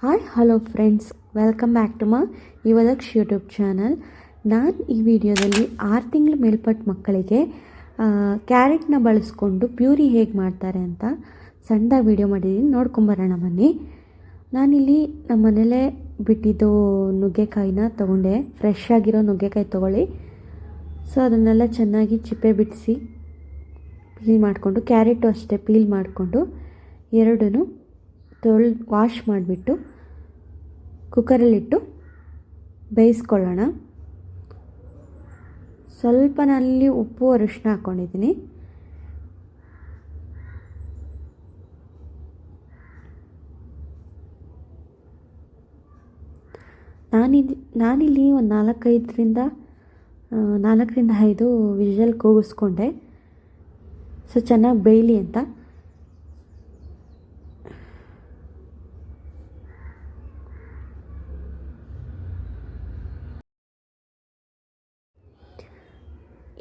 Hi hello friends, welcome back to my Yuvalaksh YouTube channel. ನಾನು ಈ ವಿಡಿಯೋದಲ್ಲಿ 6 ತಿಂಗಳ ಮೇಲ್ಪಟ್ಟ ಮಕ್ಕಳಿಗೆ ಕ್ಯಾರೆಟ್ನ ಬಳಸ್ಕೊಂಡು ಪ್ಯೂರಿ ಹೇಗೆ ಮಾಡ್ತಾರೆ ಅಂತ ಸಣ್ಣದಾಗಿ ವಿಡಿಯೋ ಮಾಡಿದ್ದೀನಿ. ನೋಡ್ಕೊಂಬರೋಣ ಬನ್ನಿ. ನಾನಿಲ್ಲಿ ನಮ್ಮ ಮನೇಲೇ ಬಿಟ್ಟಿದ್ದು ನುಗ್ಗೆಕಾಯಿನ ತೊಗೊಂಡೆ. ಫ್ರೆಶ್ ಆಗಿರೋ ನುಗ್ಗೆಕಾಯಿ ತೊಗೊಳ್ಳಿ. ಸೊ ಅದನ್ನೆಲ್ಲ ಚೆನ್ನಾಗಿ ಚಿಪ್ಪೆ ಬಿಡಿಸಿ ಪೀಲ್ ಮಾಡಿಕೊಂಡು, ಕ್ಯಾರೆಟು ಅಷ್ಟೇ ಪೀಲ್ ಮಾಡಿಕೊಂಡು ಎರಡೂ ವಾಶ್ ಮಾಡಿಬಿಟ್ಟು ಕುಕ್ಕರಲ್ಲಿಟ್ಟು ಬೇಯಿಸ್ಕೊಳ್ಳೋಣ. ಸ್ವಲ್ಪ ನಾನಲ್ಲಿ ಉಪ್ಪು ಅರಿಶಿನ ಹಾಕ್ಕೊಂಡಿದ್ದೀನಿ. ನಾನಿಲ್ಲಿ ಒಂದು 4ರಿಂದ 5 ವಿಷಲ್ ಕೂಗಿಸ್ಕೊಂಡೆ. ಸೊ ಚೆನ್ನಾಗಿ ಬೇಯಲಿ ಅಂತ.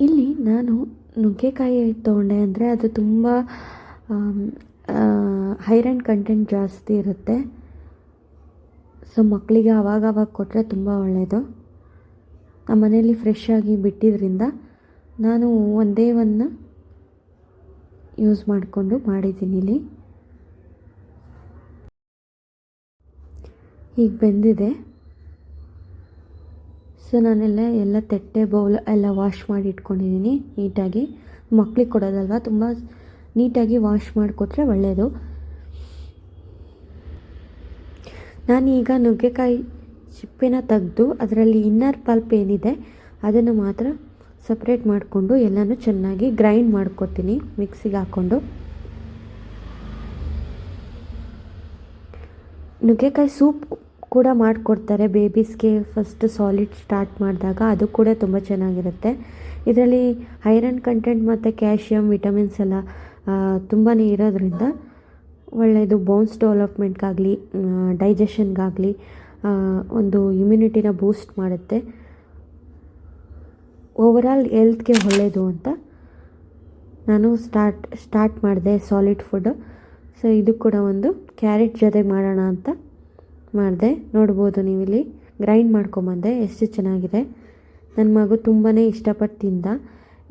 ಇಲ್ಲಿ ನಾನು ನುಗ್ಗೆಕಾಯಿ ತೊಗೊಂಡೆ ಅಂದರೆ ಅದು ತುಂಬ ಐರನ್ ಕಂಟೆಂಟ್ ಜಾಸ್ತಿ ಇರುತ್ತೆ. ಸೊ ಮಕ್ಕಳಿಗೆ ಆವಾಗವಾಗ ಕೊಟ್ಟರೆ ತುಂಬ ಒಳ್ಳೆಯದು. ನಮ್ಮ ಮನೆಯಲ್ಲಿ ಫ್ರೆಶ್ ಆಗಿ ಬಿಟ್ಟಿದ್ದರಿಂದ ನಾನು ಒಂದೇ ಒಂದು ಯೂಸ್ ಮಾಡಿಕೊಂಡು ಮಾಡಿದ್ದೀನಿ. ಇಲ್ಲಿ ಈಗ ಬೆಂದಿದೆ. ಸೊ ನಾನೆಲ್ಲ ತಟ್ಟೆ ಬೌಲ್ ಎಲ್ಲ ವಾಶ್ ಮಾಡಿ ಇಟ್ಕೊಂಡಿದ್ದೀನಿ ನೀಟಾಗಿ. ಮಕ್ಕಳಿಗೆ ಕೊಡೋದಲ್ವ, ತುಂಬ ನೀಟಾಗಿ ವಾಶ್ ಮಾಡಿಕೊಟ್ರೆ ಒಳ್ಳೆಯದು. ನಾನೀಗ ನುಗ್ಗೆಕಾಯಿ ಚಿಪ್ಪೆನ ತೆಗೆದು ಅದರಲ್ಲಿ ಇನ್ನರ್ ಪಲ್ಪ್ ಏನಿದೆ ಅದನ್ನು ಮಾತ್ರ ಸಪ್ರೇಟ್ ಮಾಡಿಕೊಂಡು ಎಲ್ಲನೂ ಚೆನ್ನಾಗಿ ಗ್ರೈಂಡ್ ಮಾಡ್ಕೊತೀನಿ ಮಿಕ್ಸಿಗೆ ಹಾಕ್ಕೊಂಡು. ನುಗ್ಗೆಕಾಯಿ ಸೂಪ್ ಕೂಡ ಮಾಡಿಕೊಡ್ತಾರೆ ಬೇಬೀಸ್ಗೆ ಫಸ್ಟ್ ಸಾಲಿಡ್ ಸ್ಟಾರ್ಟ್ ಮಾಡಿದಾಗ. ಅದು ಕೂಡ ತುಂಬ ಚೆನ್ನಾಗಿರುತ್ತೆ. ಇದರಲ್ಲಿ ಐರನ್ ಕಂಟೆಂಟ್ ಮತ್ತು ಕ್ಯಾಲ್ಶಿಯಂ, ವಿಟಮಿನ್ಸ್ ಎಲ್ಲ ತುಂಬಾ ಇರೋದ್ರಿಂದ ಒಳ್ಳೆಯದು. ಬೋನ್ಸ್ ಡೆವಲಪ್ಮೆಂಟ್ಗಾಗಲಿ, ಡೈಜೆಷನ್ಗಾಗಲಿ, ಒಂದು ಇಮ್ಯುನಿಟಿನ ಬೂಸ್ಟ್ ಮಾಡುತ್ತೆ. ಓವರಾಲ್ ಹೆಲ್ತ್ಗೆ ಒಳ್ಳೆಯದು ಅಂತ ನಾನು ಸ್ಟಾರ್ಟ್ ಮಾಡಿದೆ ಸಾಲಿಡ್ ಫುಡ್. ಸೊ ಇದು ಕೂಡ ಒಂದು ಕ್ಯಾರೆಟ್ ಜೊತೆಗೆ ಮಾಡೋಣ ಅಂತ ಮಾಡಿದೆ. ನೋಡ್ಬೋದು ನೀವಿಲ್ಲಿ ಗ್ರೈಂಡ್ ಮಾಡ್ಕೊಂಬಂದೆ, ಎಷ್ಟು ಚೆನ್ನಾಗಿದೆ. ನನ್ನ ಮಗು ತುಂಬಾ ಇಷ್ಟಪಟ್ಟು ತಿಂದ.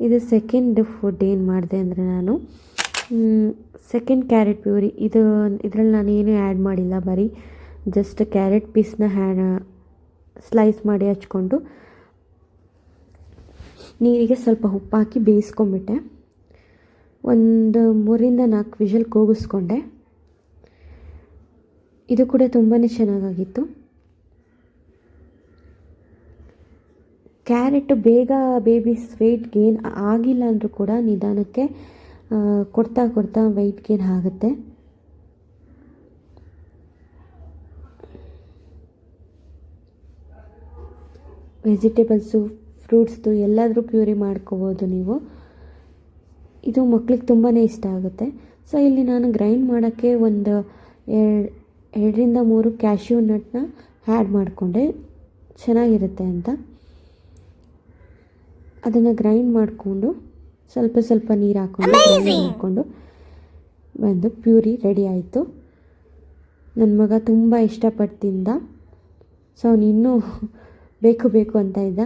ಇದು ಸೆಕೆಂಡ್ ಫುಡ್ ಏನು ಮಾಡಿದೆ ಅಂದರೆ ನಾನು ಸೆಕೆಂಡ್ ಕ್ಯಾರೆಟ್ ಪ್ಯೂರಿ. ಇದರಲ್ಲಿ ನಾನು ಏನೂ ಆ್ಯಡ್ ಮಾಡಿಲ್ಲ, ಬರೀ ಜಸ್ಟ್ ಕ್ಯಾರೆಟ್ ಪೀಸ್ನ ಸ್ಲೈಸ್ ಮಾಡಿ ಹಚ್ಕೊಂಡು ನೀರಿಗೆ ಸ್ವಲ್ಪ ಉಪ್ಪು ಹಾಕಿ ಬೇಯಿಸ್ಕೊಂಬಿಟ್ಟೆ. ಒಂದು 3ರಿಂದ 4 ವಿಷಲ್ ಕೂಗಿಸ್ಕೊಂಡೆ. ಇದು ಕೂಡ ತುಂಬಾ ಚೆನ್ನಾಗಾಗಿತ್ತು. ಕ್ಯಾರೆಟ್ ಬೇಗ ಬೇಬೀಸ್ ವೆಯ್ಟ್ ಗೇನ್ ಆಗಿಲ್ಲ ಅಂದರೂ ಕೂಡ ನಿಧಾನಕ್ಕೆ ಕೊಡ್ತಾ ವೆಯ್ಟ್ ಗೇನ್ ಆಗುತ್ತೆ. ವೆಜಿಟೇಬಲ್ಸು, ಫ್ರೂಟ್ಸ್ದು ಎಲ್ಲಾದರೂ ಪ್ಯೂರಿ ಮಾಡ್ಕೋಬೋದು ನೀವು. ಇದು ಮಕ್ಳಿಗೆ ತುಂಬಾ ಇಷ್ಟ ಆಗುತ್ತೆ. ಸೊ ಇಲ್ಲಿ ನಾನು ಗ್ರೈಂಡ್ ಮಾಡೋಕ್ಕೆ ಒಂದು 2ರಿಂದ 3 ಕ್ಯಾಶ್ಯೂ ನಟ್ನ ಆ್ಯಡ್ ಮಾಡಿಕೊಂಡೆ, ಚೆನ್ನಾಗಿರುತ್ತೆ ಅಂತ. ಅದನ್ನು ಗ್ರೈಂಡ್ ಮಾಡಿಕೊಂಡು ಸ್ವಲ್ಪ ನೀರು ಹಾಕ್ಕೊಂಡು ಗ್ರೈಂಡ್ ಮಾಡಿಕೊಂಡು ಬಂದು ಪ್ಯೂರಿ ರೆಡಿ ಆಯಿತು. ನನ್ನ ಮಗ ತುಂಬ ಇಷ್ಟಪಟ್ಟು ತಿಂದ. ಸೊ ಅವನು ಇನ್ನೂ ಬೇಕು ಅಂತ ಇದ್ದ.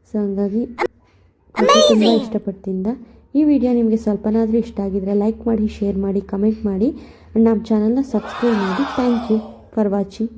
ಸೊ ಹಂಗಾಗಿ ತುಂಬ ಇಷ್ಟಪಟ್ಟು ತಿಂದ. ಈ ವಿಡಿಯೋ ನಿಮಗೆ ಸ್ವಲ್ಪನಾದರೂ ಇಷ್ಟ ಆಗಿದರೆ ಲೈಕ್ ಮಾಡಿ, ಶೇರ್ ಮಾಡಿ, ಕಮೆಂಟ್ ಮಾಡಿ, ನಮ್ಮ ಚಾನಲ್ನ ಸಬ್ಸ್ಕ್ರೈಬ್ ಮಾಡಿ. Thank you for watching.